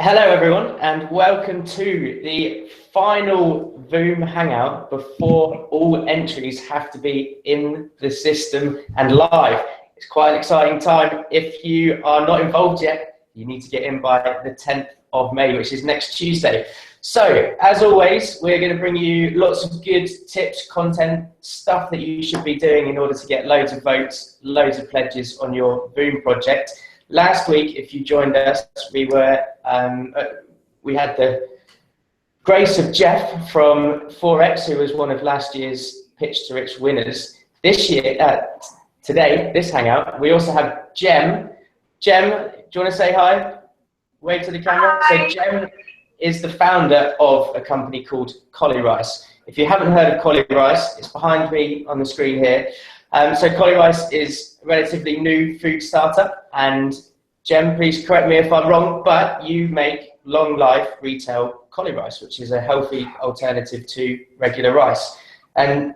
Hello everyone and welcome to the final VOOM hangout before all entries have to be in the system and live. It's quite an exciting time. If you are not involved yet, you need to get in by the 10th of May, which is next Tuesday. So as always, we're going to bring you lots of good tips, content, stuff that you should be doing in order to get loads of votes, loads of pledges on your VOOM project. Last week, if you joined us, we had the grace of Jeff from Forex, who was one of last year's Pitch to Rich winners. This year, today, this hangout, we also have Jem. Jem, do you want to say hi? Wave to the camera. Hi. So Jem is the founder of a company called Cauli Rice. If you haven't heard of Cauli Rice, it's behind me on the screen here. So Cauli Rice is a relatively new food startup, and Jem, please correct me if I'm wrong, but you make long life retail Cauli Rice, which is a healthy alternative to regular rice. And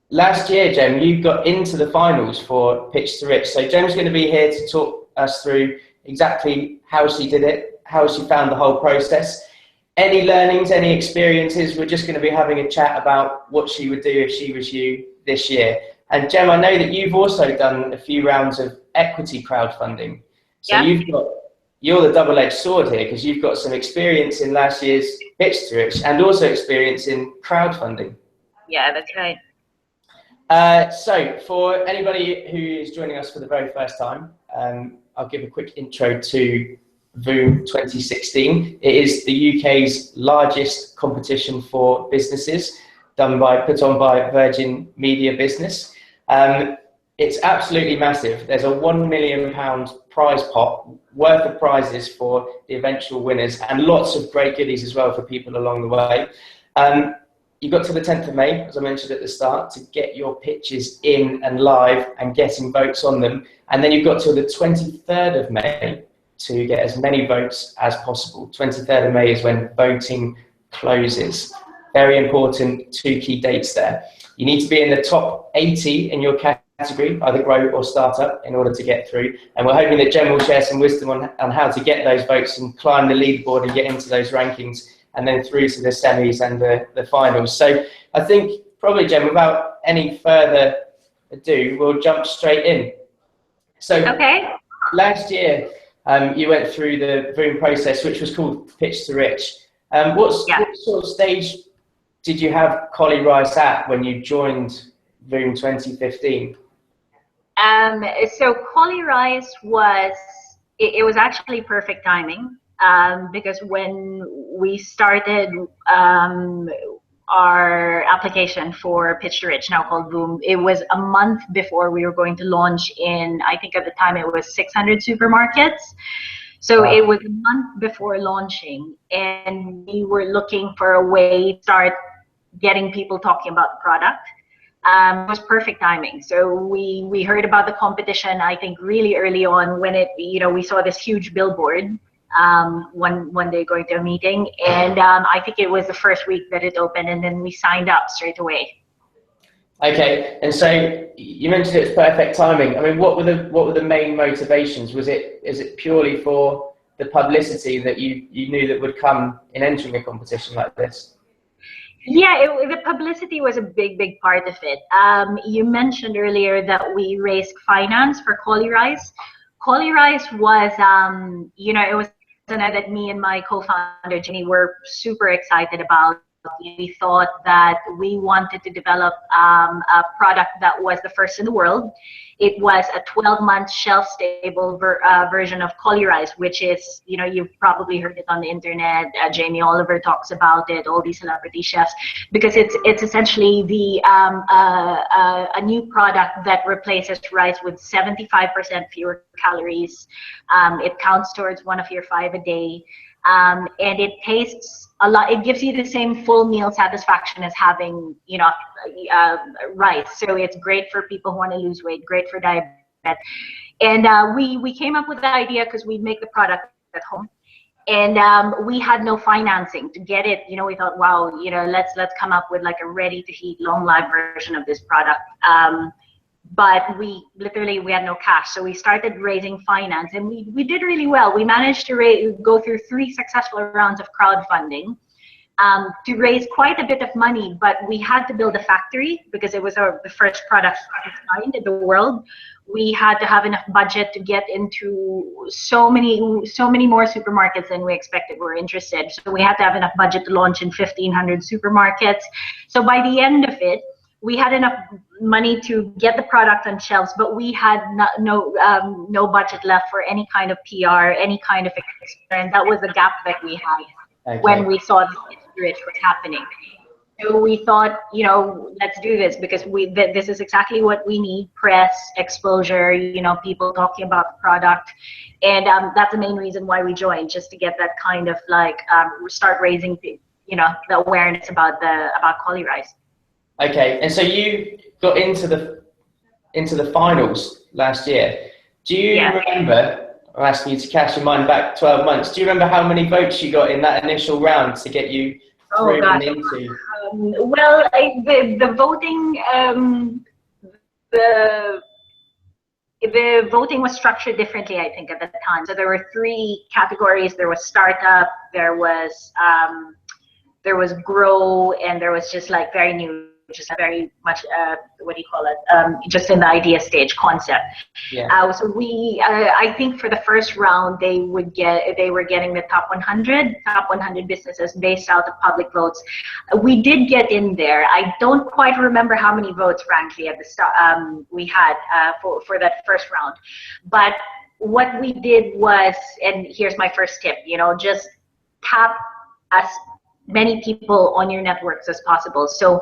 last year, Jem, you got into the finals for Pitch to Rich. So Jem's going to be here to talk us through exactly how she did it, how she found the whole process. Any learnings, any experiences, we're just going to be having a chat about what she would do if she was you this year. And Jem, I know that you've also done a few rounds of equity crowdfunding. So yeah. You're the double-edged sword here, because you've got some experience in last year's Pitch to Rich and also experience in crowdfunding. Yeah, that's right. So for anybody who is joining us for the very first time, I'll give a quick intro to VOOM 2016. It is the UK's largest competition for businesses, put on by Virgin Media Business. It's absolutely massive. There's a £1 million prize pot worth of prizes for the eventual winners, and lots of great goodies as well for people along the way. You got to the 10th of May, as I mentioned at the start, to get your pitches in and live and getting votes on them. And then you've got till the 23rd of May to get as many votes as possible. 23rd of May is when voting closes. Very important, two key dates there. You need to be in the top 80 in your category, either grow or startup, in order to get through. And we're hoping that Jem will share some wisdom on how to get those votes and climb the leaderboard and get into those rankings, and then through to the semis and the finals. So I think probably, Jem, without any further ado, we'll jump straight in. So last year, you went through the VOOM process, which was called Pitch to Rich. What sort of stage did you have Cauli Rice at when you joined VOOM 2015? So Cauli Rice was actually perfect timing, because when we started our application for Pitch to Rich, now called VOOM, it was a month before we were going to launch in, I think at the time it was 600 supermarkets. So wow. It was a month before launching, and we were looking for a way to start getting people talking about the product. It was perfect timing. So we heard about the competition, I think really early on, when we saw this huge billboard one day going to a meeting, and I think it was the first week that it opened, and then we signed up straight away. Okay, and so you mentioned it's perfect timing. I mean, what were the main motivations? Is it purely for the publicity that you knew that would come in entering a competition like this? Yeah, the publicity was a big part of it. You mentioned earlier that we raised finance for Cauli Rice. Cauli Rice was, it was something that me and my co-founder Jenny were super excited about. We thought that we wanted to develop a product that was the first in the world. It was a 12-month shelf-stable version of Cauli Rice, which is, you've probably heard it on the internet. Jamie Oliver talks about it, all these celebrity chefs, because it's essentially a new product that replaces rice with 75% fewer calories. It counts towards one of your 5 a day. And it tastes a lot. It gives you the same full meal satisfaction as having, rice. So it's great for people who want to lose weight, great for diabetes. And we came up with the idea because we'd make the product at home, and we had no financing to get it. We thought, wow, let's come up with like a ready to heat, long life version of this product. but we had no cash. So we started raising finance, and we did really well. We managed to go through 3 successful rounds of crowdfunding to raise quite a bit of money, but we had to build a factory because it was the first product of its kind in the world. We had to have enough budget to get into so many more supermarkets than we expected were interested. So we had to have enough budget to launch in 1,500 supermarkets. So by the end of it, we had enough money to get the product on shelves, but we had no budget left for any kind of PR, any kind of experience. That was the gap that we had when we saw this was happening. So we thought, let's do this, because this is exactly what we need: press, exposure, people talking about the product. And that's the main reason why we joined, just to get that kind of start raising, the awareness about Cauli Rice. Okay, and so you got into the finals last year. Do you remember? I'm asking you to cast your mind back 12 months. Do you remember how many votes you got in that initial round to get you through and into? Well, the voting, the voting was structured differently, I think, at the time. So there were 3 categories. There was startup, there was grow, and there was just very new, just very much what do you call it, just in the idea stage concept. So I think for the first round they were getting the top 100 businesses based out of public votes. We did get in there. I don't quite remember how many votes, frankly, at the start we had for that first round, but what we did was, and here's my first tip, just tap as many people on your networks as possible. So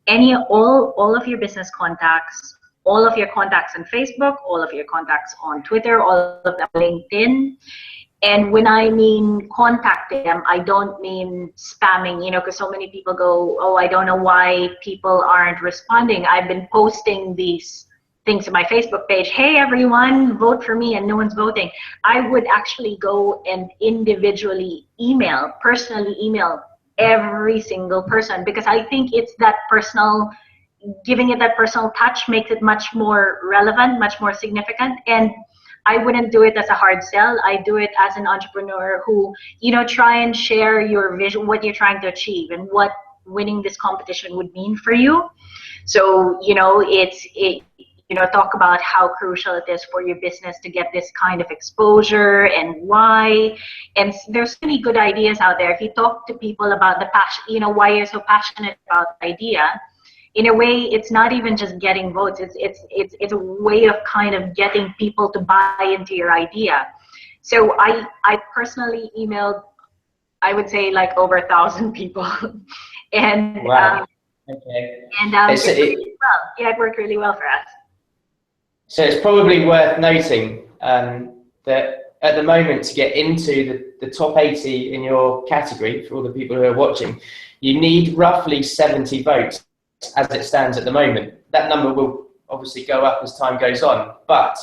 all of your business contacts, all of your contacts on Facebook, all of your contacts on Twitter, all of them on LinkedIn. And when I mean contacting them, I don't mean spamming, because so many people go, oh, I don't know why people aren't responding. I've been posting these things on my Facebook page. Hey, everyone, vote for me, and no one's voting. I would actually go and individually personally email every single person, because I think it's that personal, giving it that personal touch makes it much more relevant, much more significant. And I wouldn't do it as a hard sell. I do it as an entrepreneur who, try and share your vision, what you're trying to achieve, and what winning this competition would mean for you. So, talk about how crucial it is for your business to get this kind of exposure and why. And there's so many good ideas out there. If you talk to people about the passion, why you're so passionate about the idea, in a way, it's not even just getting votes. It's a way of kind of getting people to buy into your idea. So I personally emailed, I would say, over 1,000 people, and wow. Okay. And it worked really well for us. So it's probably worth noting that at the moment, to get into the top 80 in your category, for all the people who are watching, you need roughly 70 votes as it stands at the moment. That number will obviously go up as time goes on. But,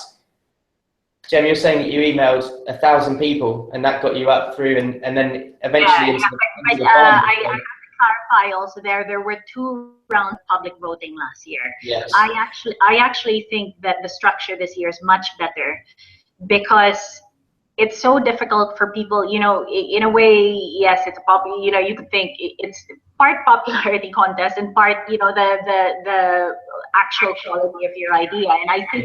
Jem, you're saying that you emailed 1,000 people and that got you up through and then eventually into the final. I have to clarify also there were 2 rounds of public voting last year. Yes. I actually think that the structure this year is much better, because it's so difficult for people, in a way, yes, it's a you could think it's part popularity contest and part, the actual quality of your idea. And I think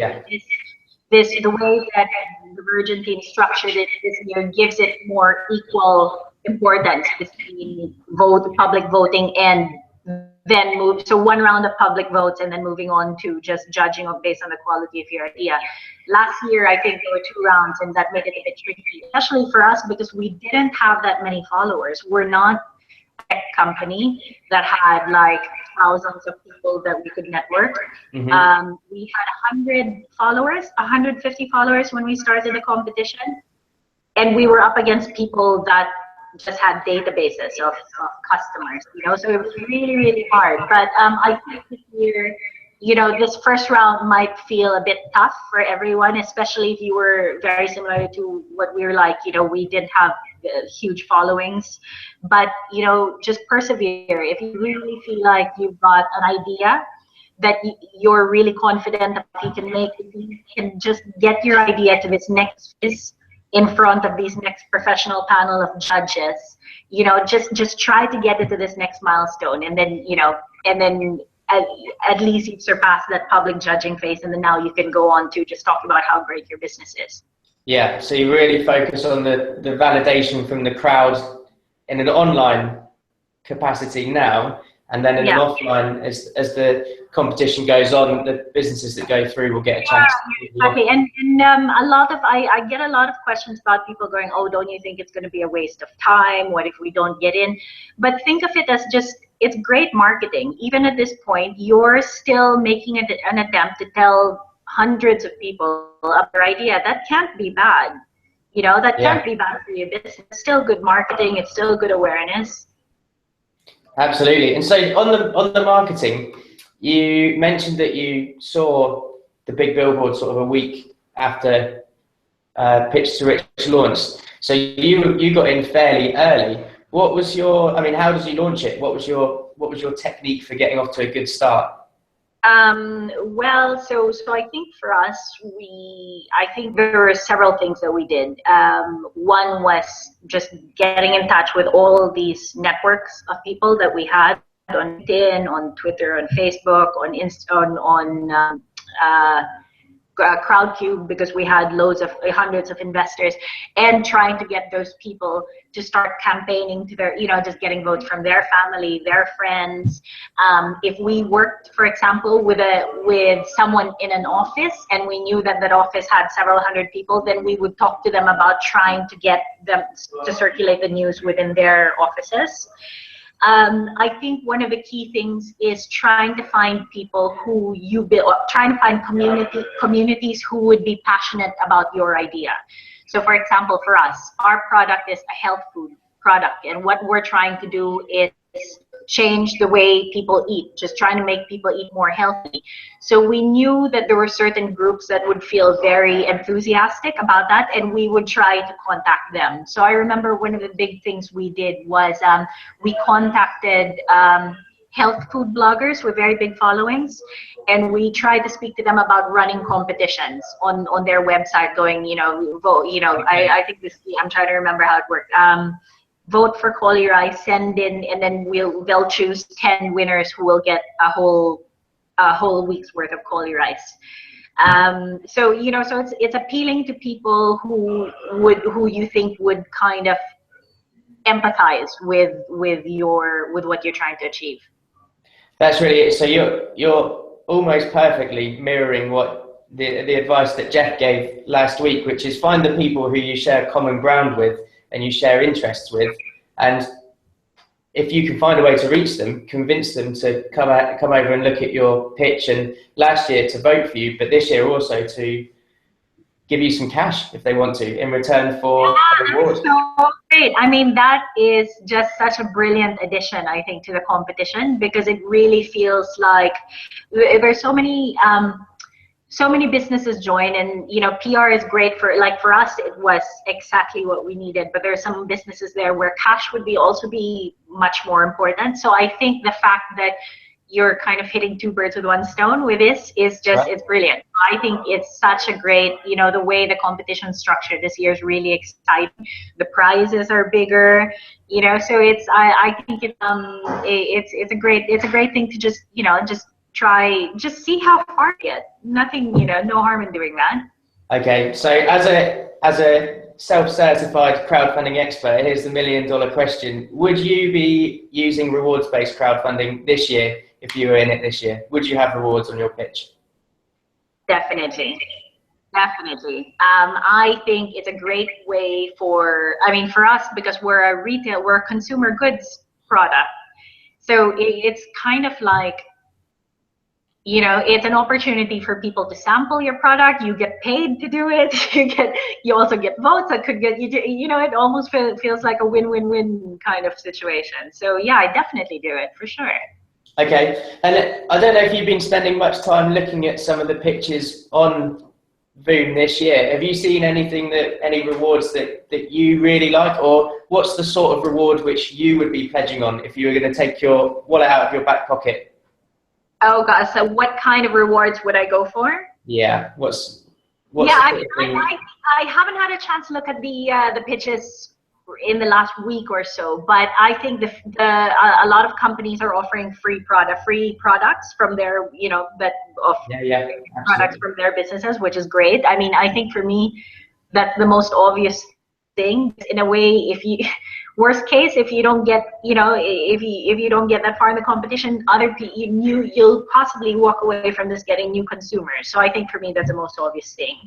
the way that the Virgin team structured it this year gives it more equal importance between public voting and then move. So 1 round of public votes and then moving on to just judging based on the quality of your idea. Last year, I think there were 2 rounds, and that made it a bit tricky, especially for us, because we didn't have that many followers. We're not a tech company that had thousands of people that we could network. Mm-hmm. We had 100 followers, 150 followers when we started the competition, and we were up against people that just had databases of customers, so it was really, really hard. But I think this year, this first round might feel a bit tough for everyone, especially if you were very similar to what we were like. We didn't have huge followings, but just persevere. If you really feel like you've got an idea you're really confident that you can make, if you can just get your idea to this next phase in front of these next professional panel of judges, you know, just try to get it to this next milestone, and then, you know, and then at least you've surpassed that public judging phase, and then now you can go on to just talk about how great your business is. Yeah, so you really focus on the validation from the crowd in an online capacity now, and then in an offline, as the competition goes on, the businesses that go through will get a chance. Exactly, and a lot of I get a lot of questions about people going, oh, don't you think it's going to be a waste of time? What if we don't get in? But think of it as just, it's great marketing. Even at this point, you're still making an attempt to tell hundreds of people of your idea. That can't be bad. You know, that can't be bad for your business. It's still good marketing. It's still good awareness. Absolutely. And so on the marketing, you mentioned that you saw the big billboard sort of a week after Pitch to Rich launched. So you got in fairly early. What was your, I mean, how did you launch it? What was your technique for getting off to a good start? Well, so I think for us, I think there were several things that we did. One was just getting in touch with all these networks of people that we had on LinkedIn, on Twitter, on Facebook, on Crowdcube, because we had hundreds of investors, and trying to get those people to start campaigning to their, you know, just getting votes from their family, their friends. If we worked, for example, with someone in an office, and we knew that office had several hundred people, then we would talk to them about trying to get them to circulate the news within their offices. I think one of the key things is trying to find people who you build, trying to find communities who would be passionate about your idea. So for example, for us, our product is a health food product, and what we're trying to do is change the way people eat, just trying to make people eat more healthy. So we knew that there were certain groups that would feel very enthusiastic about that, and we would try to contact them. So I remember one of the big things we did was we contacted health food bloggers with very big followings, and we tried to speak to them about running competitions on their website, going, you know, vote, you know, I think this, I'm trying to remember how it worked. Vote for Cauli Rice, send in, and then they'll choose 10 winners who will get a whole week's worth of Cauli Rice. So, you know, so it's appealing to people who you think would kind of empathize with what you're trying to achieve. That's really it. So you're almost perfectly mirroring what the advice that Jeff gave last week, which is find the people who you share common ground with and you share interests with, and if you can find a way to reach them, convince them to come over and look at your pitch, and last year to vote for you, but this year also to give you some cash if they want to in return for a reward. So great. I mean, that is just such a brilliant addition, I think, to the competition, because it really feels like there's so many businesses join, and you know, PR is great for us. It was exactly what we needed, but there are some businesses there where cash would also be much more important. So I think the fact that you're kind of hitting two birds with one stone with this is just, it's brilliant. I think it's such a great, you know, the way the competition structured this year is really exciting. The prizes are bigger, you know, so I think it's a great thing to just, you know, just see how far you get. Nothing, you know, no harm in doing that. Okay, so as a self-certified crowdfunding expert, here's the $1 million question. Would you be using rewards-based crowdfunding this year if you were in it this year? Would you have rewards on your pitch? Definitely. I think it's a great way for us, because we're a consumer goods product. So it's kind of like, you know, it's an opportunity for people to sample your product. You get paid to do it. You also get votes that could get you to, you know, it almost feels like a win-win-win kind of situation. So yeah, I definitely do it for sure. Okay, and I don't know if you've been spending much time looking at some of the pitches on VOOM this year. Have you seen any rewards that you really like, or what's the sort of reward which you would be pledging on if you were going to take your wallet out of your back pocket? Oh gosh, so what kind of rewards would I go for? Yeah, what's Yeah, the sort of thing? I haven't had a chance to look at the pitches in the last week or so, but I think a lot of companies are offering free products from their, you know, Yeah, products absolutely. from their businesses, which is great. I mean, I think for me, that's the most obvious thing. In a way, if you worst case, if you don't get, you know, if you don't get that far in the competition, you'll possibly walk away from this getting new consumers. So I think for me, that's the most obvious thing.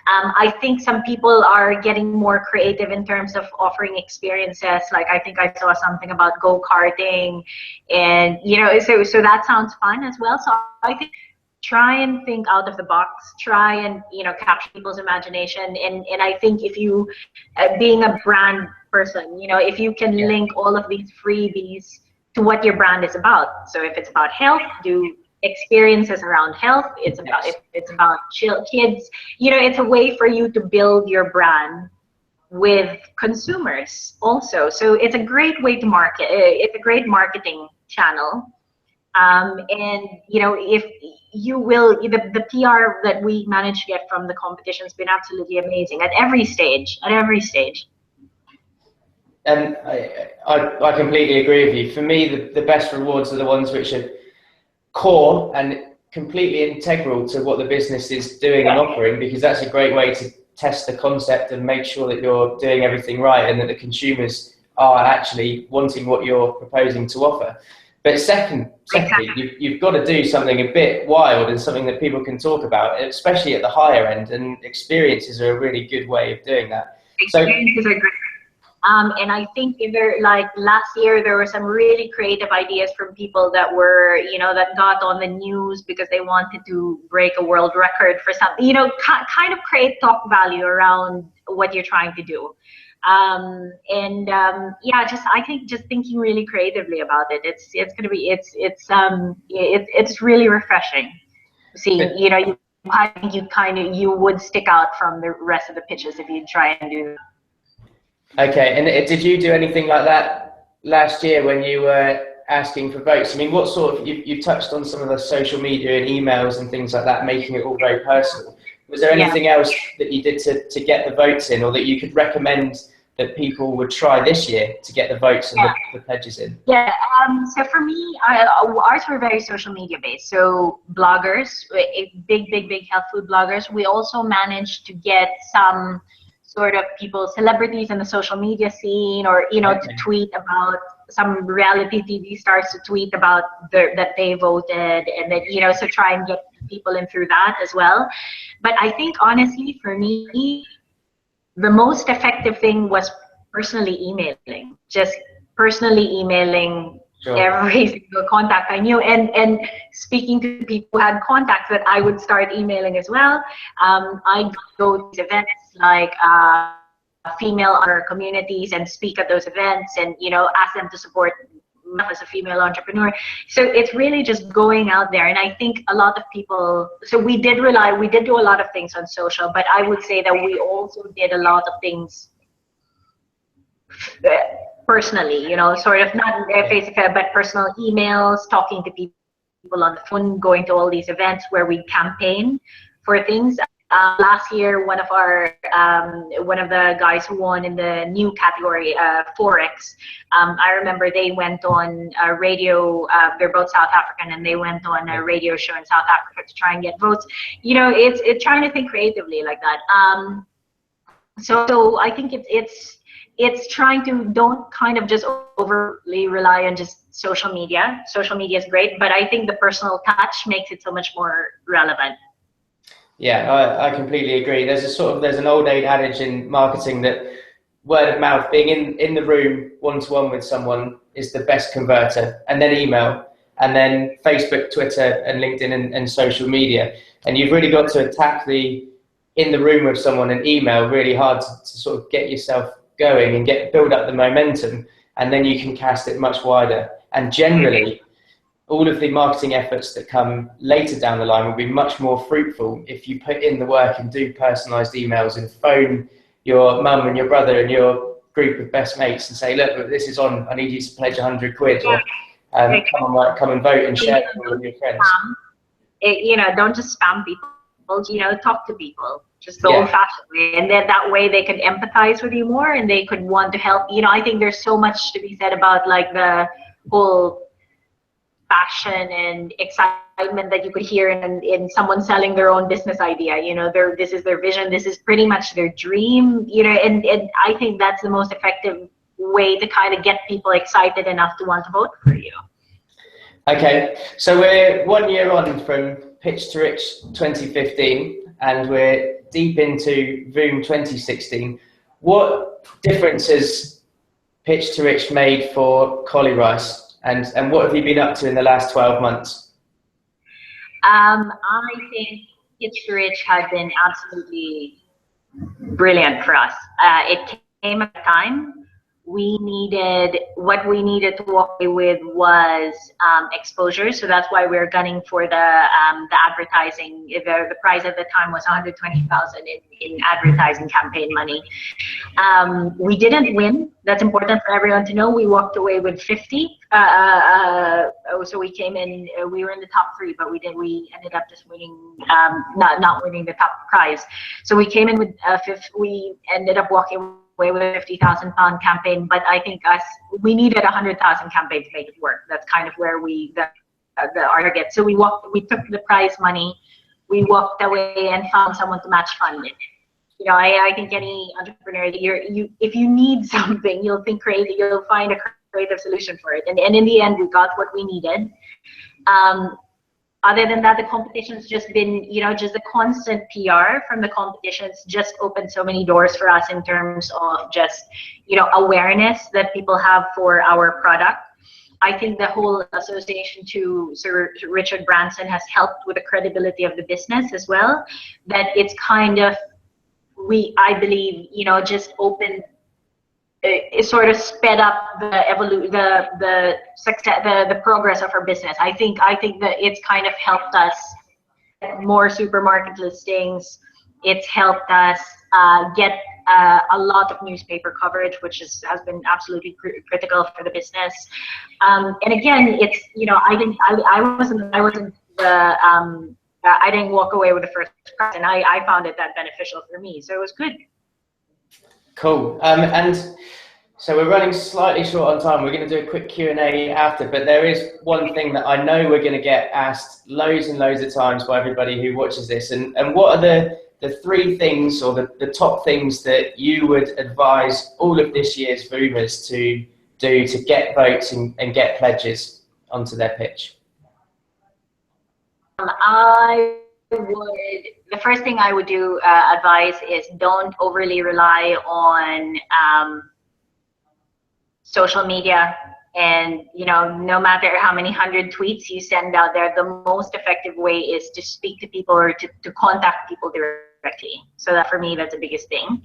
I think some people are getting more creative in terms of offering experiences. Like I think I saw something about go-karting, and you know, so that sounds fun as well. So I think try and think out of the box, try and, you know, capture people's imagination. And I think if you, being a brand person, you know, if you can link all of these freebies to what your brand is about. So if it's about health, do experiences around health. It's about, if it's about kids, you know, it's a way for you to build your brand with consumers also. So it's a great way to market. It's a great marketing channel. And you know, if you will, the PR that we managed to get from the competition has been absolutely amazing at every stage, And I completely agree with you. For me, the best rewards are the ones which are core and completely integral to what the business is doing and offering, because that's a great way to test the concept and make sure that you're doing everything right and that the consumers are actually wanting what you're proposing to offer. But secondly, you've got to do something a bit wild and something that people can talk about, especially at the higher end, and experiences are a really good way of doing that. Experiences are great. And I think like last year, there were some really creative ideas from people that were, you know, that got on the news because they wanted to break a world record for something, you know, kind of create talk value around what you're trying to do. Yeah, I think just thinking really creatively about it, it's really refreshing seeing, you know, I think you would stick out from the rest of the pitches if you try and do that. Okay, and did you do anything like that last year when you were asking for votes? I mean, what sort of, you touched on some of the social media and emails and things like that, making it all very personal. Was there anything else that you did to get the votes in, or that you could recommend that people would try this year to get the votes and the pledges in? Yeah, so for me, ours were very social media based. So bloggers, big health food bloggers. We also managed to get some sort of celebrities in the social media scene, or, you know, to tweet about, some reality TV stars to tweet about that they voted, and that, you know, so try and get people in through that as well. But I think honestly, for me, the most effective thing was personally emailing, just personally emailing every single contact I knew, and speaking to people who had contacts that I would start emailing as well. I'd go to these events like female entrepreneur communities and speak at those events, and, you know, ask them to support me as a female entrepreneur. So it's really just going out there. And I think a lot of people, so we did do a lot of things on social, but I would say that we also did a lot of things personally, you know, sort of not face-to-face, but personal emails, talking to people on the phone, going to all these events where we campaign for things. Last year, one of the guys who won in the new category, Forex, I remember they went on a radio, they're both South African, and they went on a radio show in South Africa to try and get votes. You know, it's trying to think creatively like that. So I think it's trying to, don't kind of just overly rely on just social media. Social media is great, but I think the personal touch makes it so much more relevant. Yeah, I completely agree. There's an old adage in marketing that word of mouth, being in the room one-to-one with someone, is the best converter, and then email, and then Facebook, Twitter, and LinkedIn and social media. And you've really got to attack the in the room with someone and email really hard to sort of get yourself going and build up the momentum, and then you can cast it much wider. And generally, all of the marketing efforts that come later down the line will be much more fruitful if you put in the work and do personalized emails and phone your mum and your brother and your group of best mates and say, look, this is on, I need you to pledge 100 quid, or Come and vote and share it with your friends. Don't just spam people. Talk to people just the old-fashioned way, and then that way they could empathize with you more, and they could want to help. I think there's so much to be said about like the whole passion and excitement that you could hear in someone selling their own business idea. This is their vision, this is pretty much their dream, and I think that's the most effective way to kind of get people excited enough to want to vote for you. Okay, so we're 1 year on from Pitch to Rich 2015, and we're deep into VOOM 2016. What difference has Pitch to Rich made for Cauli Rice, and what have you been up to in the last 12 months? I think Pitch to Rich has been absolutely brilliant for us. It came at a time what we needed to walk away with was exposure. So that's why we're gunning for the advertising. The prize at the time was $120,000 in advertising campaign money. We didn't win. That's important for everyone to know. We walked away with 50. So we came in. We were in the top 3, but we ended up just winning, not winning the top prize. So we came in with 50. We ended up walking away with a £50,000 campaign, but I think we needed 100,000 campaign to make it work. That's kind of where the target. So we took the prize money, we walked away and found someone to match fund it. I think any entrepreneur, if you need something, you'll think creative, you'll find a creative solution for it. And in the end, we got what we needed. Other than that, the competition's just been, just the constant PR from the competitions just opened so many doors for us in terms of just, awareness that people have for our product. I think the whole association to Sir Richard Branson has helped with the credibility of the business as well. That it's kind of, I believe, just opened, it sort of sped up the success, the progress of our business. I think that it's kind of helped us get more supermarket listings. It's helped us get a lot of newspaper coverage, which has been absolutely critical for the business. And again, it's I didn't walk away with the first prize, and I found it that beneficial for me, so it was good. Cool. And so we're running slightly short on time. We're going to do a quick Q&A after, but there is one thing that I know we're going to get asked loads and loads of times by everybody who watches this. And what are the 3 things or the top things that you would advise all of this year's VOOMers to do to get votes and get pledges onto their pitch? The first thing I would advise is don't overly rely on social media, and no matter how many 100 tweets you send out there, the most effective way is to speak to people or to contact people directly. So that for me, that's the biggest thing.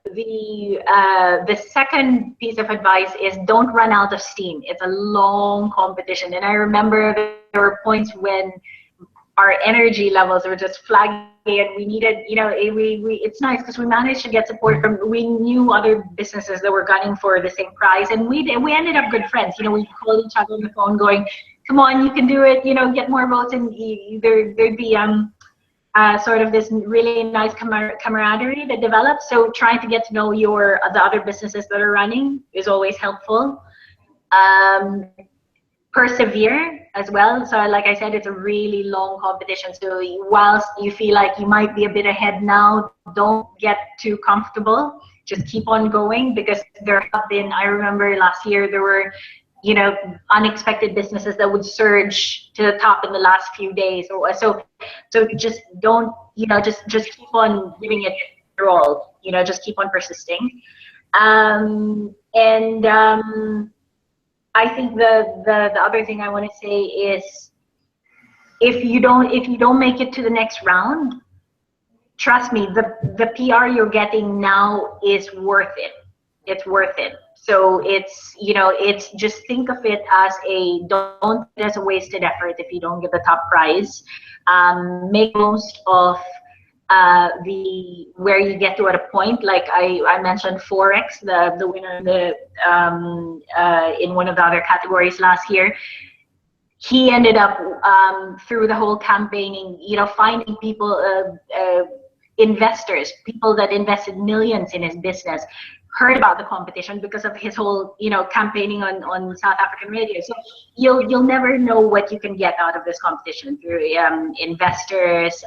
The second piece of advice is don't run out of steam. It's a long competition, and I remember there were points when our energy levels were just flagging, and we needed, it's nice because we managed to get support we knew other businesses that were gunning for the same prize, and we ended up good friends. We called each other on the phone going, come on, you can do it, get more votes, and there'd be sort of this really nice camaraderie that develops. So trying to get to know the other businesses that are running is always helpful. Persevere as well. So like I said, it's a really long competition. So whilst you feel like you might be a bit ahead now, don't get too comfortable. Just keep on going, because there have been, I remember last year, there were, unexpected businesses that would surge to the top in the last few days. So just don't, just keep on giving it your all, just keep on persisting. I think the other thing I want to say is, if you don't make it to the next round, trust me, the PR you're getting now is worth it. It's worth it. So it's just think of it as don't as a wasted effort if you don't get the top prize. Make most of where you get to at a point, like I mentioned Forex, the winner in one of the other categories last year. He ended up through the whole campaigning, finding people, investors, people that invested millions in his business, heard about the competition because of his whole, campaigning on South African radio. So you'll never know what you can get out of this competition through investors,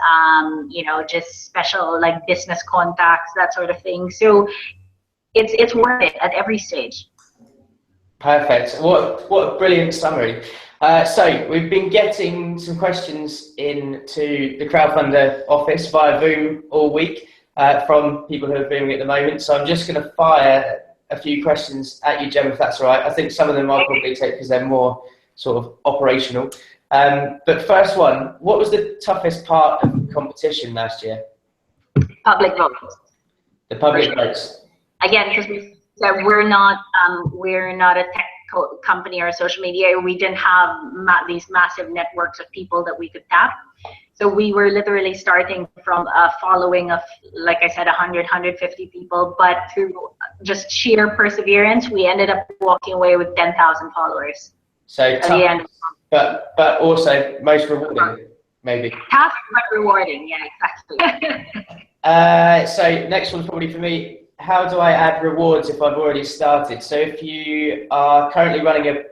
just special like business contacts, that sort of thing. So it's worth it at every stage. Perfect. What a brilliant summary. So we've been getting some questions into the Crowdfunder office via VOOM all week from people who are VOOMing at the moment. So I'm just going to fire a few questions at you, Jem, if that's all right. I think some of them I'll probably take because they're more sort of operational. But first one, what was the toughest part of the competition last year? Public votes. The public votes. Again, because we said we're not a tech company or social media. We didn't have these massive networks of people that we could tap. So we were literally starting from a following of, like I said, 100, 150 people, but through just sheer perseverance, we ended up walking away with 10,000 followers. So tough, but also most rewarding, maybe. Tough but rewarding, yeah, exactly. So next one's probably for me. How do I add rewards if I've already started? So if you are currently running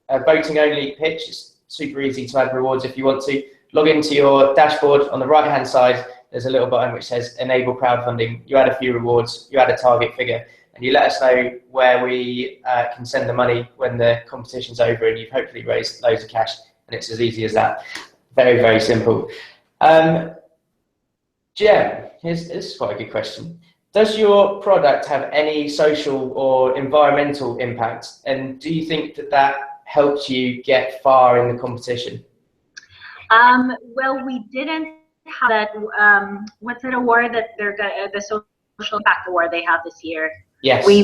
a voting only pitch, it's super easy to add rewards if you want to. Log into your dashboard on the right hand side, there's a little button which says enable crowdfunding. You add a few rewards, you add a target figure, and you let us know where we can send the money when the competition's over and you've hopefully raised loads of cash, and it's as easy as that. Very, very simple. Jem, this is quite a good question. Does your product have any social or environmental impact? And do you think that helps you get far in the competition? Well, we didn't have that, what's that award that the social impact award they have this year? Yes. We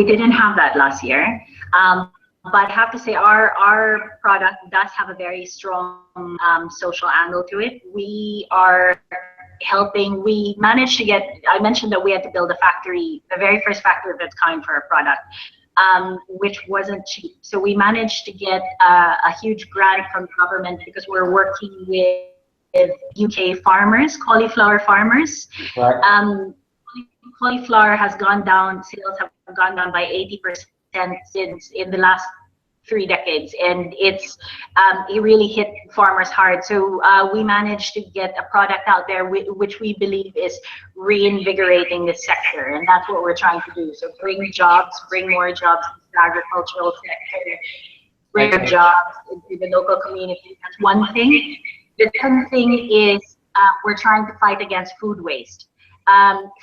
didn't have that last year. But I have to say our product does have a very strong social angle to it. We are helping, we managed to get, I mentioned that we had to build a factory, the very first factory of its kind for a product, which wasn't cheap. So we managed to get a huge grant from the government because we're working with UK farmers, cauliflower farmers. Right. Cauliflower has gone down, sales have gone down by 80% since in the last 3 decades, and it really hit farmers hard. So we managed to get a product out there which we believe is reinvigorating this sector, and that's what we're trying to do. So bring jobs, bring more jobs into the agricultural sector, bring jobs into the local community. That's one thing. The second thing is we're trying to fight against food waste.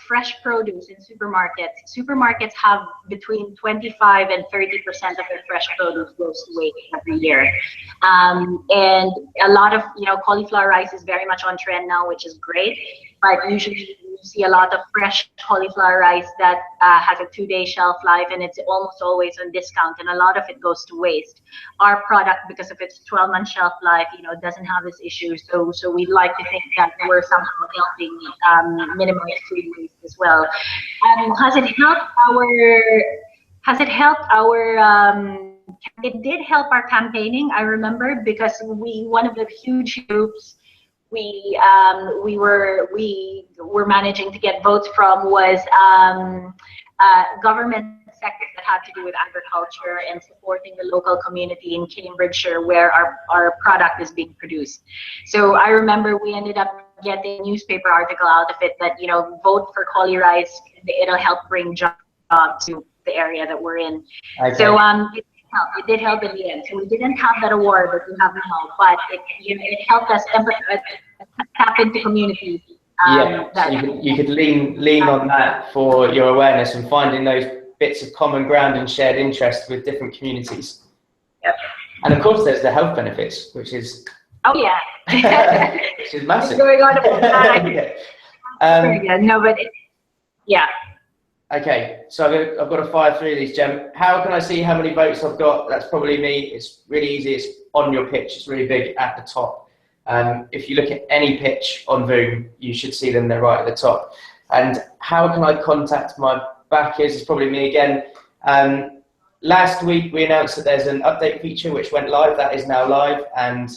Fresh produce in supermarkets have between 25 and 30% of their fresh produce goes to waste every year, and a lot of cauliflower rice is very much on trend now, which is great, but usually you see a lot of fresh cauliflower rice that has a 2-day shelf life, and it's almost always on discount, and a lot of it goes to waste. Our product, because of its 12-month shelf life, doesn't have this issue, so we'd like to think that we're somehow helping minimize food waste as well. Has it helped our it did help our campaigning, I remember, because one of the huge groups we were managing to get votes from was government sectors that had to do with agriculture and supporting the local community in Cambridgeshire where our product is being produced. So I remember we ended up getting a newspaper article out of it that, vote for Cauli Rice, it'll help bring jobs to the area that we're in. Okay. So it did help in the end. So we didn't have that award that we have now, but it helped us tap into communities. So you could lean on that for your awareness and finding those bits of common ground and shared interest with different communities. Yep. And of course, there's the health benefits, which is which is massive. Going on yeah. Okay, so I've got to fire through these, Jem. How can I see how many votes I've got? That's probably me. It's really easy. It's on your pitch. It's really big at the top. If you look at any pitch on VOOM, you should see them, they're right at the top. And how can I contact my backers? It's probably me again. Last week we announced that there's an update feature which went live. That is now live, and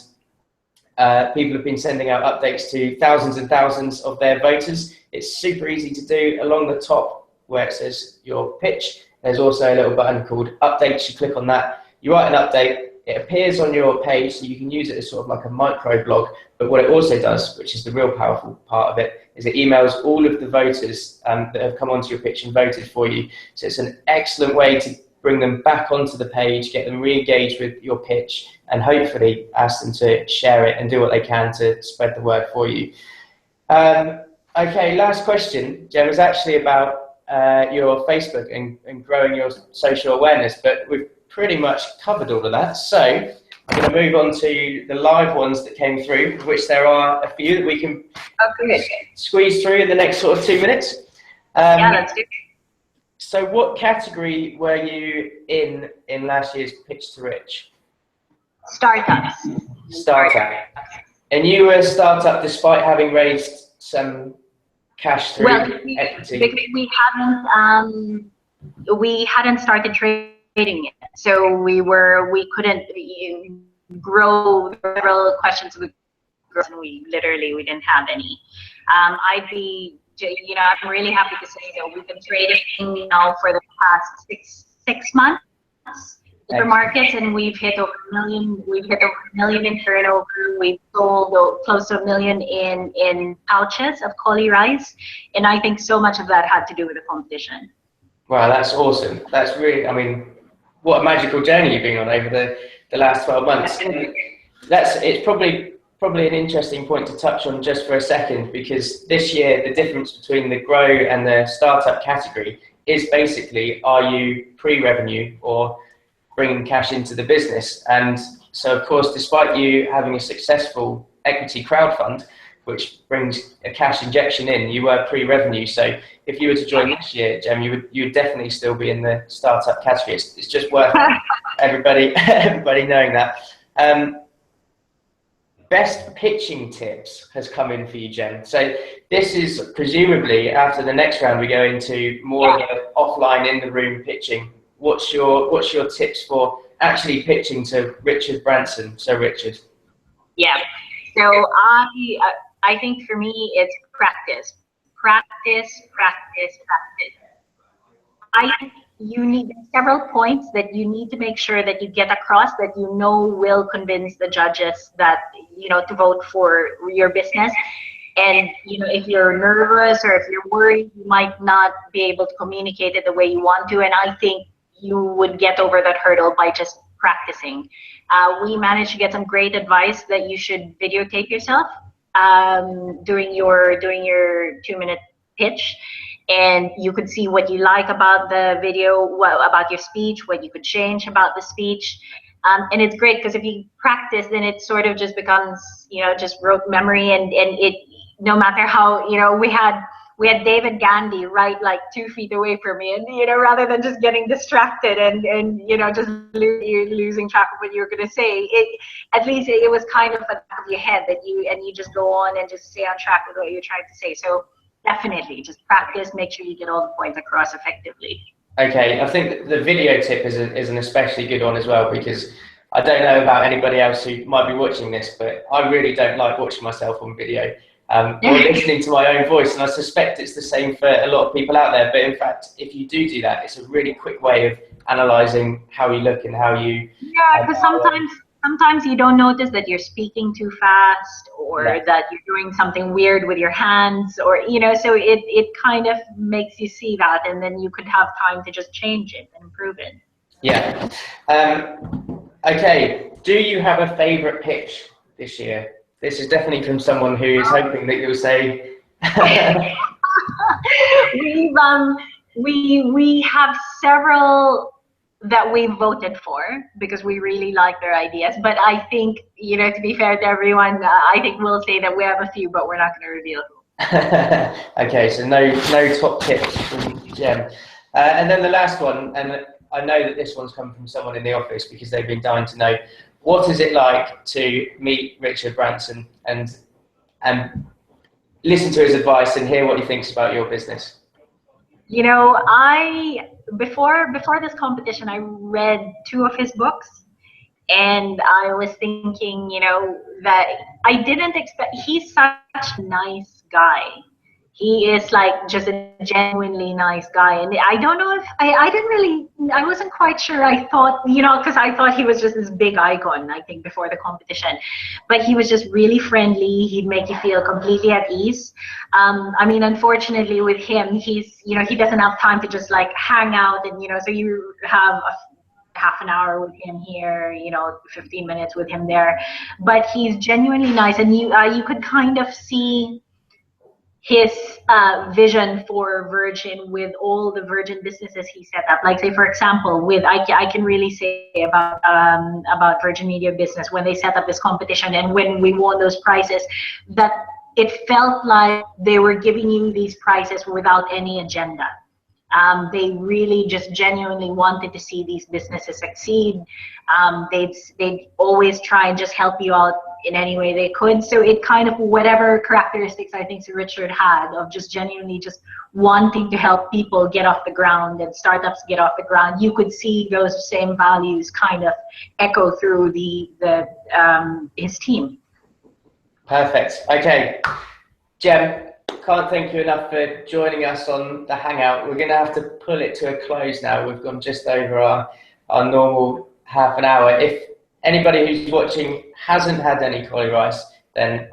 people have been sending out updates to thousands and thousands of their voters. It's super easy to do. Along the top where it says your pitch, there's also a little button called updates. You click on that, you write an update, it appears on your page, so you can use it as sort of like a micro blog. But what it also does, which is the real powerful part of it, is it emails all of the voters that have come onto your pitch and voted for you. So it's an excellent way to bring them back onto the page, get them re-engaged with your pitch, and hopefully ask them to share it and do what they can to spread the word for you. Okay, last question, Jem, is actually about your Facebook and growing your social awareness, but we've pretty much covered all of that. So I'm going to move on to the live ones that came through, which there are a few that we can squeeze through in the next sort of 2 minutes. Yeah, that's good. So what category were you in last year's Pitch to Rich? Startups. Startup. And you were a startup despite having raised some cash through equity? Because we hadn't started trading yet, so we couldn't grow. Several questions with growth, and we didn't have any. I'm really happy to say that we've been trading now for the past six months in the markets, and we've hit over $1 million. We've hit over $1 million in turnover. We've sold close to $1 million in pouches of Cauli Rice, and I think so much of that had to do with the competition. Wow, that's awesome. That's really, I mean, what a magical journey you've been on over the last 12 months. It's probably an interesting point to touch on just for a second, because this year the difference between the grow and the startup category is basically, are you pre-revenue or bringing cash into the business? And so of course, despite you having a successful equity crowdfund, which brings a cash injection in, you were pre-revenue. So if you were to join this year, Jem, you would definitely still be in the startup category. It's just worth everybody knowing that. Best pitching tips has come in for you, Jem. So this is presumably after the next round we go into more of the offline in the room pitching. What's your tips for actually pitching to Richard Branson? So Richard. Yeah. So I think for me it's practice. I think you need several points that you need to make sure that you get across that will convince the judges that to vote for your business. And if you're nervous or if you're worried, you might not be able to communicate it the way you want to. And I think you would get over that hurdle by just practicing. We managed to get some great advice that you should videotape yourself doing your 2-minute pitch, and you could see what you like about the video, about your speech, what you could change about the speech. And it's great because if you practice, then it sort of just becomes, just rote memory, and it, no matter how, we had David Gandy right like 2 feet away from me, and rather than just getting distracted and just losing track of what you were going to say, at least it was kind of at the back of your head that you just go on and just stay on track with what you're trying to say. So definitely just practice, make sure you get all the points across effectively. Okay, I think the video tip is an especially good one as well, because I don't know about anybody else who might be watching this, but I really don't like watching myself on video. Or listening to my own voice, and I suspect it's the same for a lot of people out there. But in fact, if you do that, it's a really quick way of analysing how you look and how you. Yeah, because sometimes you don't notice that you're speaking too fast, or that you're doing something weird with your hands, or so it kind of makes you see that, and then you could have time to just change it and improve it. Yeah. Okay. Do you have a favourite pitch this year? This is definitely from someone who is hoping that you'll say. We have several that we voted for because we really like their ideas. But I think, to be fair to everyone, I think we'll say that we have a few, but we're not going to reveal who. Okay, so no top tips from Jem. And then the last one, and I know that this one's come from someone in the office because they've been dying to know, what is it like to meet Richard Branson and listen to his advice and hear what he thinks about your business? You know, before this competition, I read 2 of his books, and I was thinking, you know, that I didn't expect. He's such a nice guy. He is like just a genuinely nice guy, and I don't know if I wasn't quite sure. I thought, you know, because I thought he was just this big icon, I think, before the competition, but he was just really friendly. He'd make you feel completely at ease. I mean, unfortunately with him, he's, you know, he doesn't have time to just like hang out, and, you know, so you have half an hour with him here, you know, 15 minutes with him there, but he's genuinely nice, and you could kind of see his vision for Virgin with all the Virgin businesses he set up. Like, say, for example, with I can really say about Virgin Media Business, when they set up this competition and when we won those prizes, that it felt like they were giving you these prizes without any agenda. They really just genuinely wanted to see these businesses succeed. They'd always try and just help you out in any way they could. So it kind of, whatever characteristics I think Richard had of just genuinely just wanting to help people get off the ground and startups get off the ground, you could see those same values kind of echo through his team. Perfect. Okay, Jem, can't thank you enough for joining us on the Hangout. We're going to have to pull it to a close now. We've gone just over our normal half an hour. If anybody who's watching hasn't had any Cauli Rice, then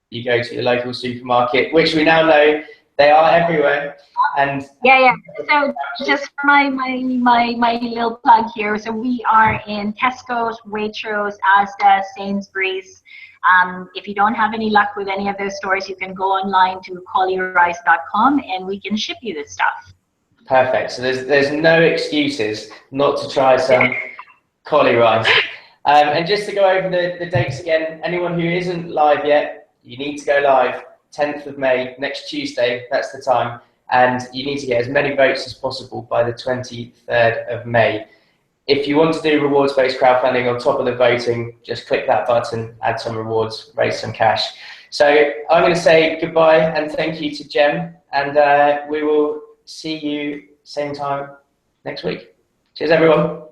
you go to your local supermarket, which we now know they are everywhere. And yeah. So just for my little plug here. So we are in Tesco's, Waitrose, Asda, Sainsbury's. If you don't have any luck with any of those stores, you can go online to caulirice.com and we can ship you this stuff. Perfect. So there's no excuses not to try some Cauli Rice. And just to go over the dates again, anyone who isn't live yet, you need to go live 10th of May, next Tuesday, that's the time. And you need to get as many votes as possible by the 23rd of May. If you want to do rewards-based crowdfunding on top of the voting, just click that button, add some rewards, raise some cash. So I'm going to say goodbye and thank you to Jem, and we will see you same time next week. Cheers, everyone.